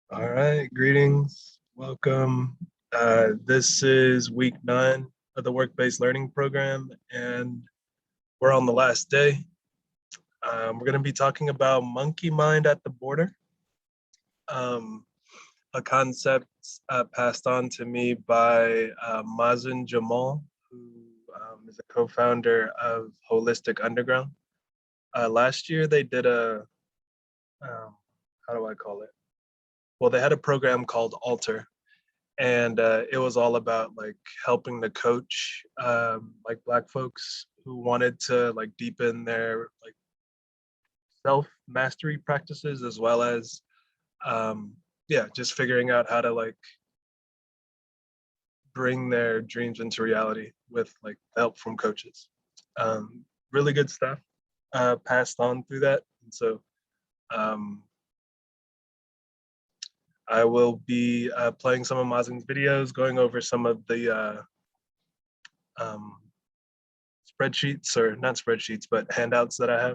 All right, greetings. Welcome. This is week 9 of the work-based learning program, and we're on the last day. We're going to be talking about monkey mind at the border, um, a concept passed on to me by Mazin Jamal, who is a co-founder of Holistic Underground. Last year, they did how do I call it? Well, they had a program called Alter, and it was all about like helping the coach like Black folks who wanted to like deepen their like self mastery practices, as well as um, yeah, just figuring out how to like bring their dreams into reality with like help from coaches. Really good stuff passed on through that, and so um, I will be playing some of Mazin's videos, going over some of the um, spreadsheets, or not spreadsheets, but handouts that I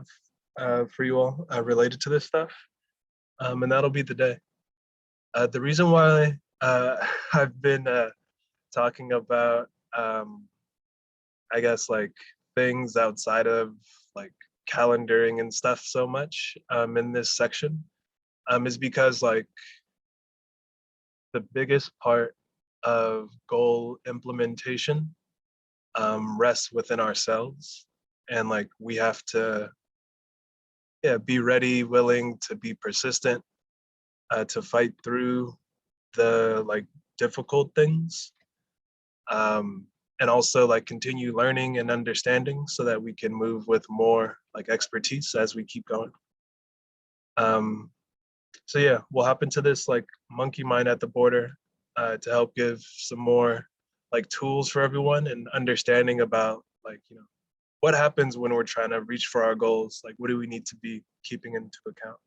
have for you all related to this stuff. And that'll be the day. The reason why I've been talking about, I guess, like things outside of like calendaring and stuff so much in this section is because like the biggest part of goal implementation rests within ourselves, and like we have to be ready, willing to be persistent, to fight through the like difficult things, um, and also like continue learning and understanding so that we can move with more like expertise as we keep going. Um, so yeah, we'll hop into this like monkey mind at the border to help give some more like tools for everyone and understanding about like what happens when we're trying to reach for our goals. Like what do we need to be keeping into account?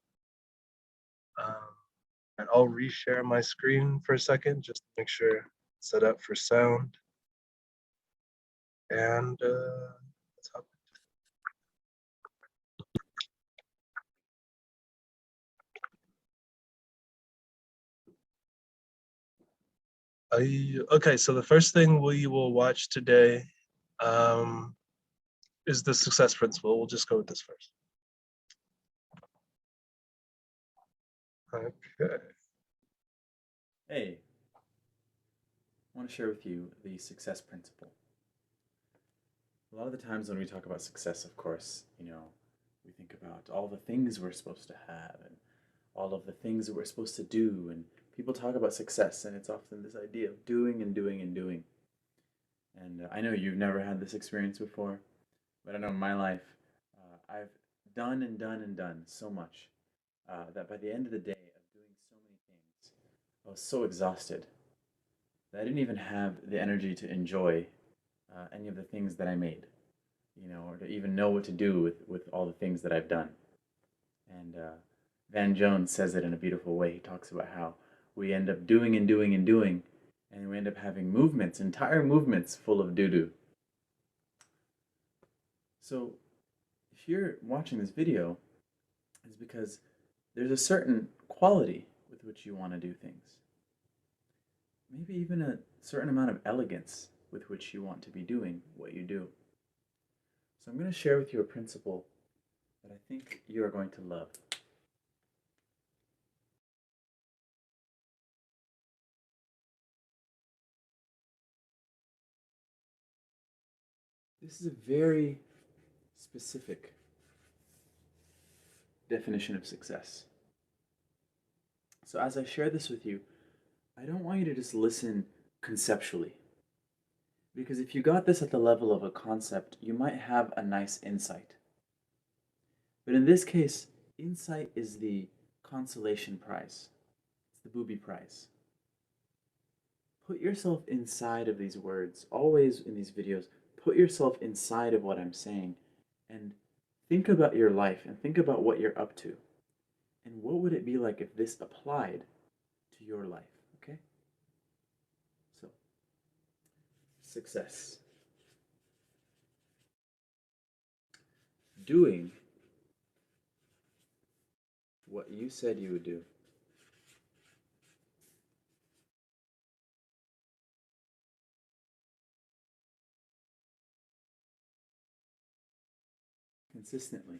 Um, and I'll reshare my screen for a second just to make sure it's set up for sound. And let's hop. Okay, so the first thing we will watch today um, is the success principle. We'll just go with this first. Okay. Hey, I want to share with you the success principle. A lot of the times when we talk about success, of course, we think about all the things we're supposed to have and all of the things that we're supposed to do. And people talk about success, and it's often this idea of doing and doing and doing. And I know you've never had this experience before, but I know in my life, I've done and done and done so much that by the end of the day of doing so many things, I was so exhausted that I didn't even have the energy to enjoy any of the things that I made, or to even know what to do with all the things that I've done. And Van Jones says it in a beautiful way. He talks about how we end up doing and doing and doing, and we end up having movements, entire movements full of doo doo. So if you're watching this video, it's because there's a certain quality with which you want to do things. Maybe even a certain amount of elegance with which you want to be doing what you do. So I'm going to share with you a principle that I think you are going to love. This is a very specific definition of success. So as I share this with you, I don't want you to just listen conceptually. Because if you got this at the level of a concept, you might have a nice insight. But in this case, insight is the consolation prize. It's the booby prize. Put yourself inside of these words. Always in these videos, put yourself inside of what I'm saying and think about your life and think about what you're up to. And what would it be like if this applied to your life? Okay? So, success. Doing what you said you would do. consistently.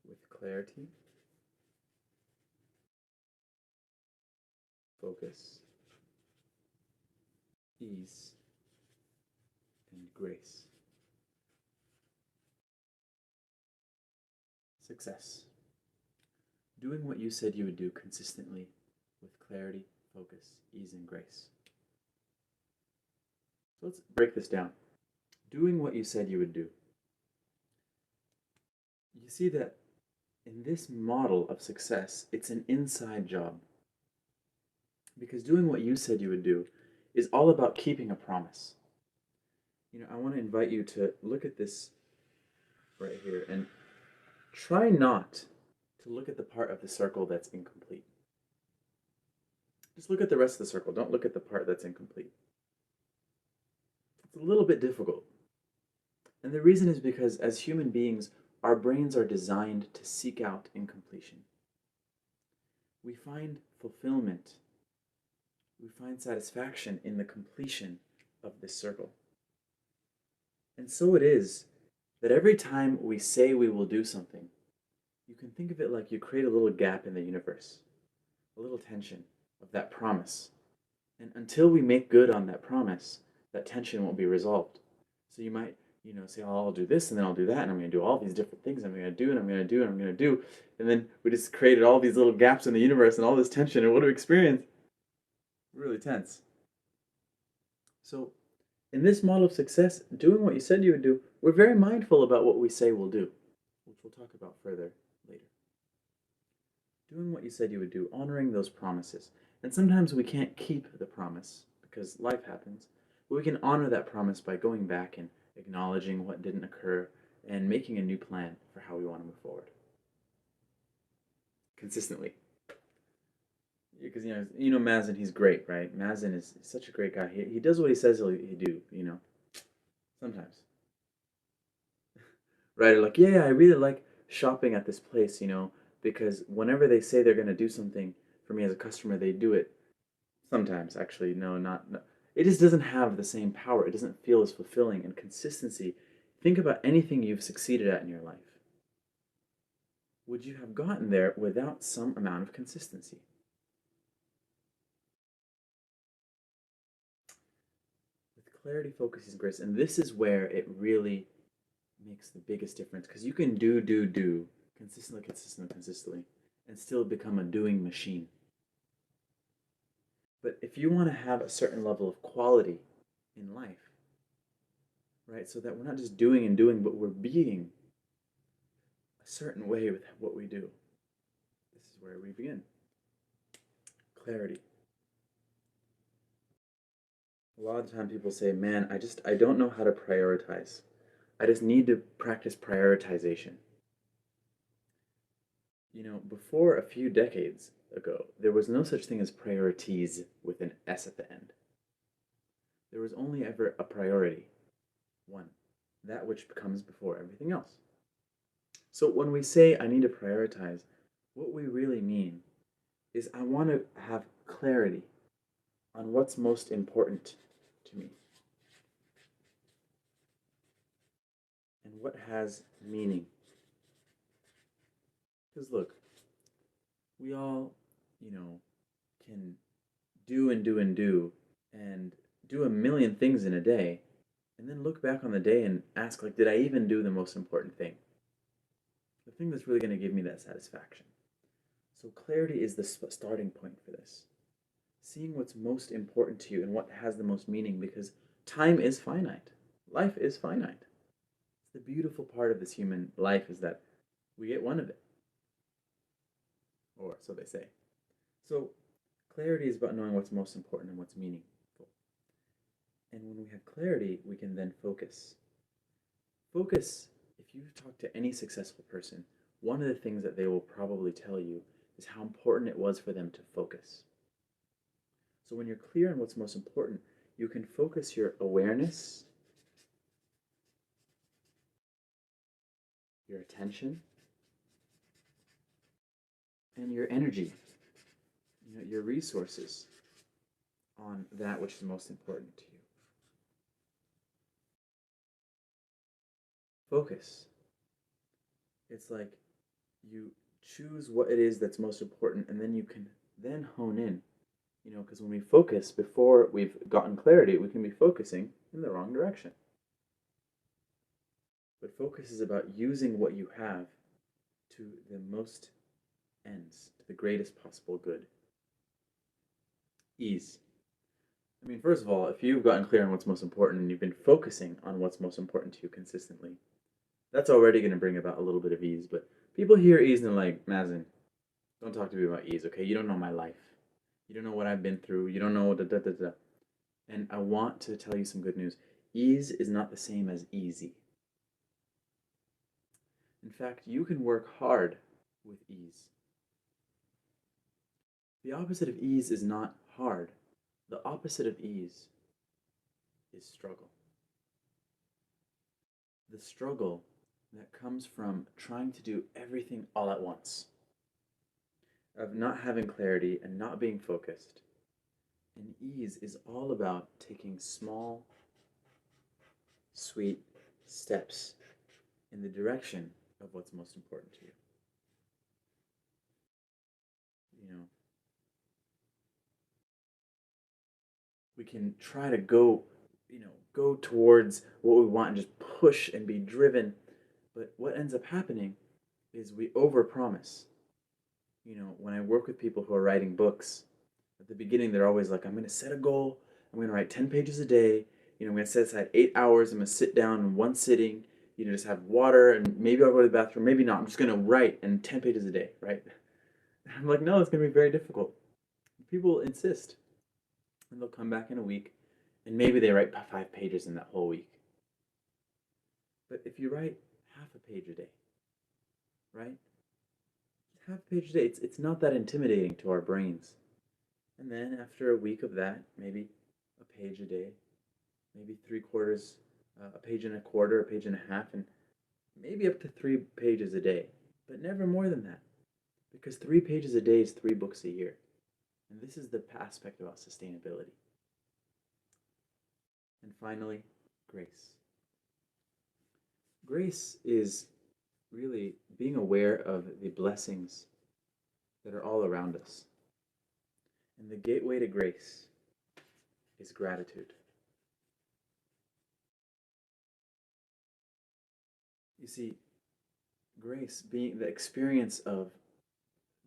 With clarity, focus, ease, and grace. Success. Doing what you said you would do consistently with clarity, focus, ease, and grace. So let's break this down. Doing what you said you would do. You see that in this model of success, it's an inside job. Because doing what you said you would do is all about keeping a promise. I want to invite you to look at this right here and try not to look at the part of the circle that's incomplete. Just look at the rest of the circle. Don't look at the part that's incomplete. It's a little bit difficult. And the reason is because as human beings, our brains are designed to seek out incompletion. We find fulfillment, we find satisfaction in the completion of this circle. And so it is that every time we say we will do something, you can think of it like you create a little gap in the universe, a little tension of that promise. And until we make good on that promise, that tension won't be resolved. So you might, say, oh, I'll do this and then I'll do that, and I'm going to do all these different things. I'm going to do and I'm going to do and I'm going to do. And then we just created all these little gaps in the universe and all this tension. And what do we experience? Really tense. So in this model of success, doing what you said you would do, we're very mindful about what we say we'll do, which we'll talk about further later. Doing what you said you would do, honoring those promises. And sometimes we can't keep the promise because life happens, but we can honor that promise by going back and acknowledging what didn't occur and making a new plan for how we want to move forward. Consistently. Because, Mazin, he's great, right? Mazin is such a great guy. He does what he says he'll do, sometimes. Right? Or like, yeah, I really like shopping at this place, because whenever they say they're going to do something for me as a customer, they do it. Sometimes, actually, no. It just doesn't have the same power. It doesn't feel as fulfilling. And consistency, think about anything you've succeeded at in your life. Would you have gotten there without some amount of consistency? With clarity, focus, and grace. And this is where it really makes the biggest difference, because you can do consistently, and still become a doing machine. But if you want to have a certain level of quality in life, right, so that we're not just doing and doing, but we're being a certain way with what we do, this is where we begin. Clarity. A lot of times people say, man, I don't know how to prioritize. I just need to practice prioritization. Before a few decades ago, there was no such thing as priorities with an S at the end. There was only ever a priority, one, that which comes before everything else. So when we say I need to prioritize, what we really mean is I want to have clarity on what's most important to me and what has meaning. Because look, we all, can do and do and do and do a million things in a day, and then look back on the day and ask, like, did I even do the most important thing? The thing that's really going to give me that satisfaction. So clarity is the starting point for this. Seeing what's most important to you and what has the most meaning, because time is finite. Life is finite. The beautiful part of this human life is that we get one of it. Or so they say. So clarity is about knowing what's most important and what's meaningful. And when we have clarity, we can then focus. Focus, if you talk to any successful person, one of the things that they will probably tell you is how important it was for them to focus. So when you're clear on what's most important, you can focus your awareness, your attention, and your energy, your resources on that which is most important to you. focus. It's like you choose what it is that's most important, and then you can then hone in. Because when we focus before we've gotten clarity, we can be focusing in the wrong direction. But focus is about using what you have to the most ends, to the greatest possible good. Ease. First of all, if you've gotten clear on what's most important and you've been focusing on what's most important to you consistently, that's already going to bring about a little bit of ease. But people hear ease and they're like, Mazin, don't talk to me about ease, okay? You don't know my life. You don't know what I've been through. You don't know da da da da. And I want to tell you some good news. Ease is not the same as easy. In fact, you can work hard with ease. The opposite of ease is not hard. The opposite of ease is struggle. The struggle that comes from trying to do everything all at once, of not having clarity and not being focused. And ease is all about taking small, sweet steps in the direction of what's most important to you. We can try to go towards what we want and just push and be driven. But what ends up happening is we overpromise. When I work with people who are writing books, at the beginning they're always like, I'm going to set a goal. I'm going to write 10 pages a day. I'm going to set aside 8 hours. I'm going to sit down in one sitting, just have water, and maybe I'll go to the bathroom. Maybe not. I'm just going to write and 10 pages a day, right? I'm like, no, it's going to be very difficult. People insist. And they'll come back in a week, and maybe they write 5 pages in that whole week. But if you write half a page a day, right? Half a page a day, it's not that intimidating to our brains. And then after a week of that, maybe a page a day, maybe 3/4, a page and a quarter, a page and a half, and maybe up to 3 pages a day, but never more than that. Because 3 pages a day is 3 books a year. And this is the aspect about sustainability. And finally, grace. Grace is really being aware of the blessings that are all around us. And the gateway to grace is gratitude. You see, grace being the experience of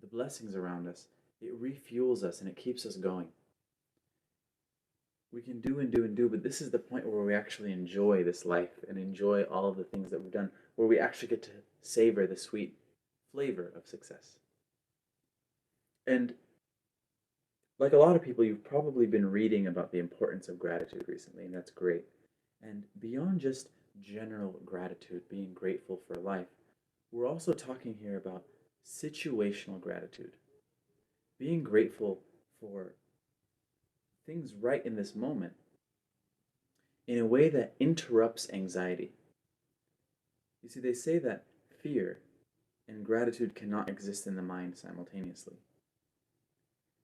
the blessings around us, it refuels us and it keeps us going. We can do and do and do, but this is the point where we actually enjoy this life and enjoy all of the things that we've done, where we actually get to savor the sweet flavor of success. And like a lot of people, you've probably been reading about the importance of gratitude recently, and that's great. And beyond just general gratitude, being grateful for life, we're also talking here about situational gratitude. Being grateful for things right in this moment in a way that interrupts anxiety. You see, they say that fear and gratitude cannot exist in the mind simultaneously.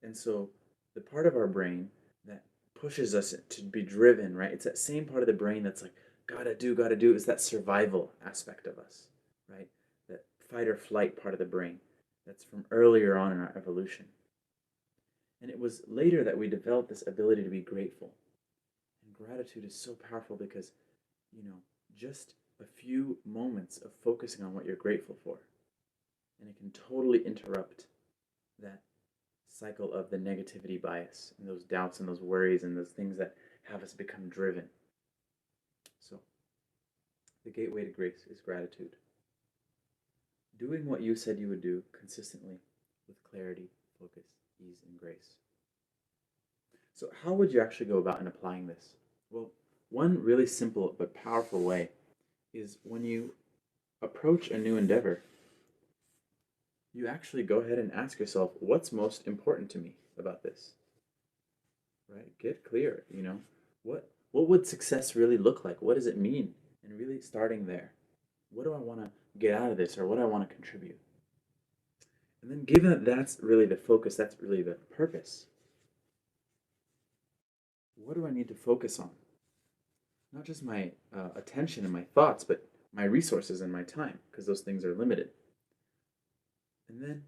And so the part of our brain that pushes us to be driven, right? It's that same part of the brain that's like, gotta do, is that survival aspect of us, right? That fight or flight part of the brain that's from earlier on in our evolution. And it was later that we developed this ability to be grateful. And gratitude is so powerful because, just a few moments of focusing on what you're grateful for, and it can totally interrupt that cycle of the negativity bias and those doubts and those worries and those things that have us become driven. So, the gateway to grace is gratitude. Doing what you said you would do consistently with clarity, focus, ease, and grace. So how would you actually go about in applying this? Well, one really simple but powerful way is when you approach a new endeavor, you actually go ahead and ask yourself, what's most important to me about this? Right? Get clear, what would success really look like? What does it mean? And really starting there. What do I want to get out of this, or what do I want to contribute? And then given that that's really the focus, that's really the purpose, what do I need to focus on? Not just my attention and my thoughts, but my resources and my time, because those things are limited. And then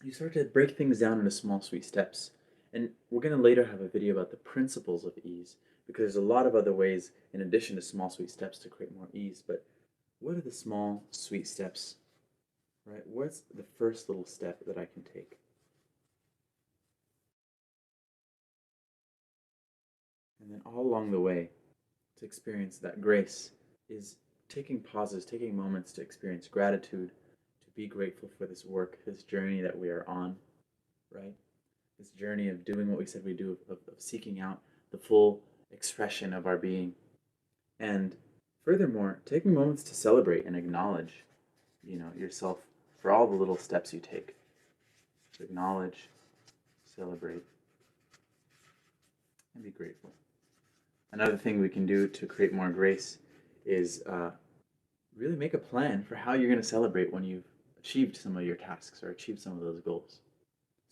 you start to break things down into small, sweet steps. And we're going to later have a video about the principles of ease, because there's a lot of other ways in addition to small, sweet steps to create more ease. But what are the small, sweet steps, right? What's the first little step that I can take? And then all along the way, to experience that grace is taking pauses, taking moments to experience gratitude, to be grateful for this work, this journey that we are on, right? This journey of doing what we said we do, of seeking out the full expression of our being. And furthermore, taking moments to celebrate and acknowledge, yourself for all the little steps you take. To acknowledge, celebrate, and be grateful. Another thing we can do to create more grace is really make a plan for how you're going to celebrate when you've achieved some of your tasks or achieved some of those goals.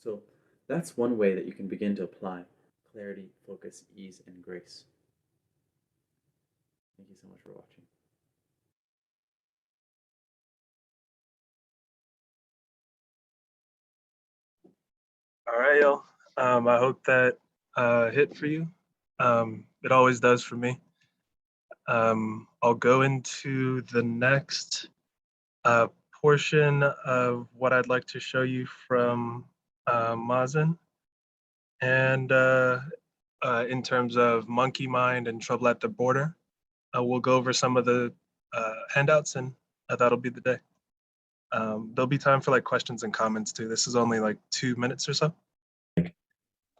So that's one way that you can begin to apply clarity, focus, ease, and grace. Thank you so much for watching. All right, y'all. I hope that hit for you. It always does for me. I'll go into the next portion of what I'd like to show you from Mazin. And in terms of monkey mind and trouble at the border, we'll go over some of the handouts, and that'll be the day. There'll be time for like questions and comments too. This is only like 2 minutes or so.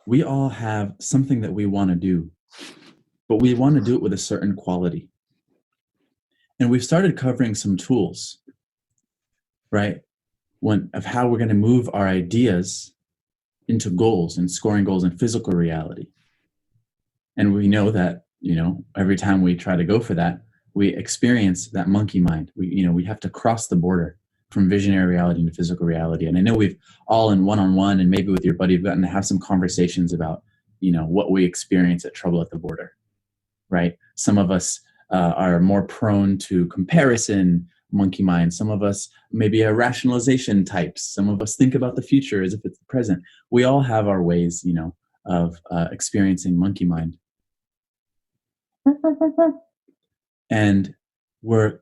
We all have something that we want to do, but we want to do it with a certain quality. And we've started covering some tools, right? Of how we're going to move our ideas into goals and scoring goals in physical reality. And we know that, every time we try to go for that, we experience that monkey mind. We have to cross the border from visionary reality into physical reality. And I know we've all in one-on-one and maybe with your buddy, gotten to have some conversations about, what we experience at trouble at the border, right? Some of us are more prone to comparison, monkey mind. Some of us maybe are rationalization types. Some of us think about the future as if it's the present. We all have our ways, of experiencing monkey mind. And we're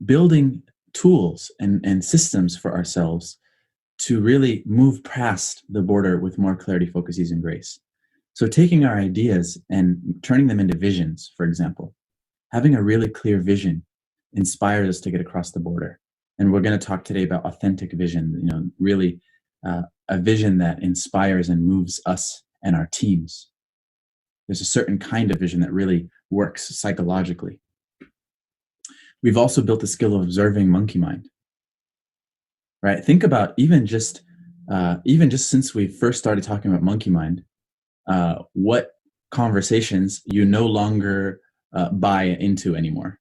building tools and systems for ourselves to really move past the border with more clarity, focus, ease, and grace. So taking our ideas and turning them into visions, for example, having a really clear vision inspires us to get across the border. And we're going to talk today about authentic vision, really a vision that inspires and moves us and our teams. There's a certain kind of vision that really works psychologically. We've also built the skill of observing monkey mind, right? Think about even just since we first started talking about monkey mind, what conversations you no longer buy into anymore,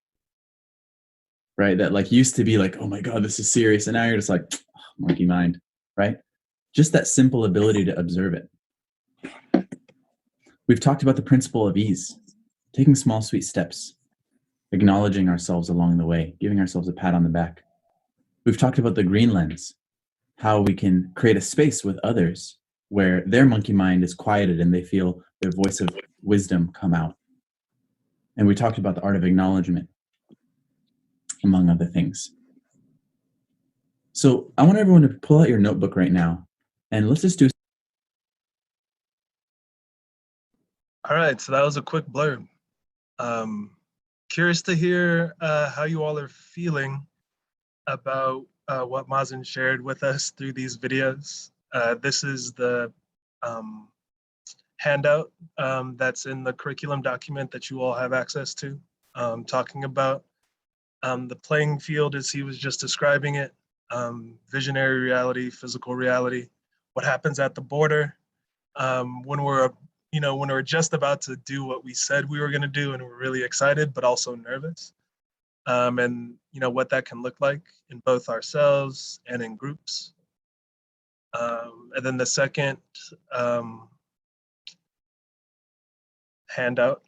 right? That like used to be like, oh my God, this is serious. And now you're just like, oh, monkey mind, right? Just that simple ability to observe it. We've talked about the principle of ease, taking small, sweet steps, acknowledging ourselves along the way, giving ourselves a pat on the back. We've talked about the green lens, how we can create a space with others where their monkey mind is quieted and they feel their voice of wisdom come out. And we talked about the art of acknowledgement, among other things. So I want everyone to pull out your notebook right now and let's just do. All right, so that was a quick blurb. Curious to hear how you all are feeling about what Mazin shared with us through these videos. This is the handout that's in the curriculum document that you all have access to, talking about the playing field as he was just describing it, visionary reality, physical reality, what happens at the border when we're just about to do what we said we were going to do and we're really excited but also nervous, and what that can look like in both ourselves and in groups. And then the second handout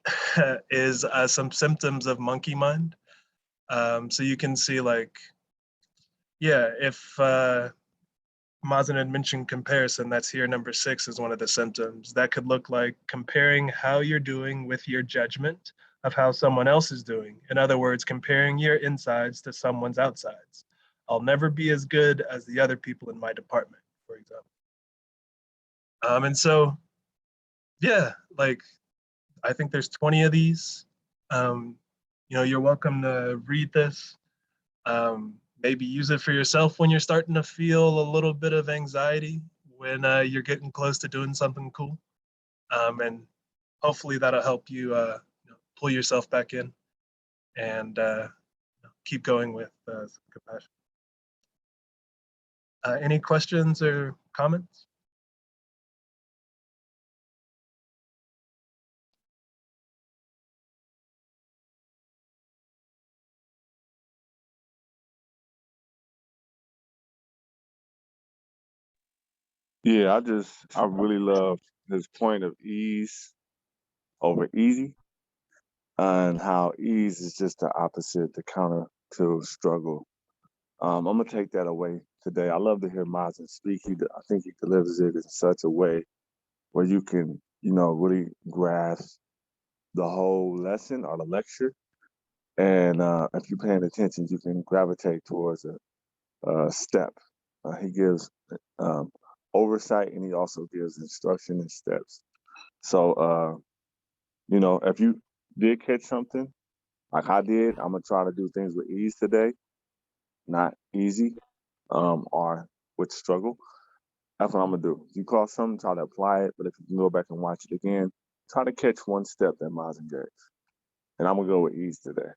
is some symptoms of monkey mind. So you can see like, yeah, if Mazin had mentioned comparison, that's here number 6 is one of the symptoms. That could look like comparing how you're doing with your judgment of how someone else is doing. In other words, comparing your insides to someone's outsides. I'll never be as good as the other people in my department, for example. And so, yeah, like I think there's 20 of these. You know, you're welcome to read this. Maybe use it for yourself when you're starting to feel a little bit of anxiety when you're getting close to doing something cool. And hopefully that'll help you, you know, pull yourself back in and keep going with some compassion. Any questions or comments? Yeah, I really love his point of ease over easy, and how ease is just the opposite, the counter to struggle. I'm gonna take that away today. I love to hear Mazin speak. I think he delivers it in such a way where you can, you know, really grasp the whole lesson or the lecture. And if you're paying attention, you can gravitate towards a step. He gives um, oversight, and he also gives instruction and steps. So, you know, if you did catch something like I did, I'm gonna try to do things with ease today, not easy, or with struggle. That's what I'm gonna do. If you caught something, try to apply it. But if you can go back and watch it again, try to catch one step that Mazin gave. And I'm gonna go with ease today.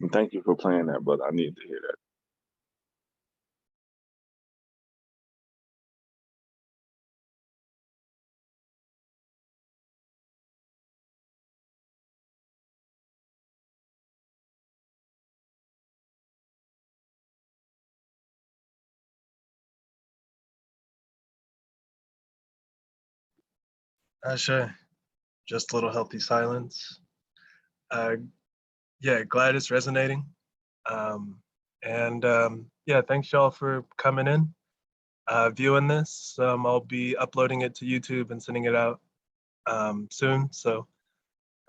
And thank you for playing that, brother. I needed to hear that. Sure. Just a little healthy silence. Uh, yeah, glad it's resonating. Yeah, thanks y'all for coming in, viewing this. I'll be uploading it to YouTube and sending it out soon. So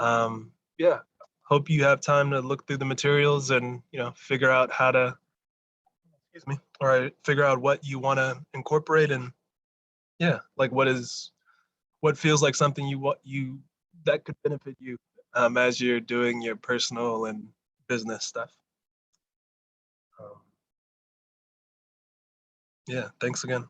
yeah, hope you have time to look through the materials and, you know, figure out how to, excuse me, or figure out what you want to incorporate, and yeah, like what feels like something you that could benefit you as you're doing your personal and business stuff. Yeah, thanks again.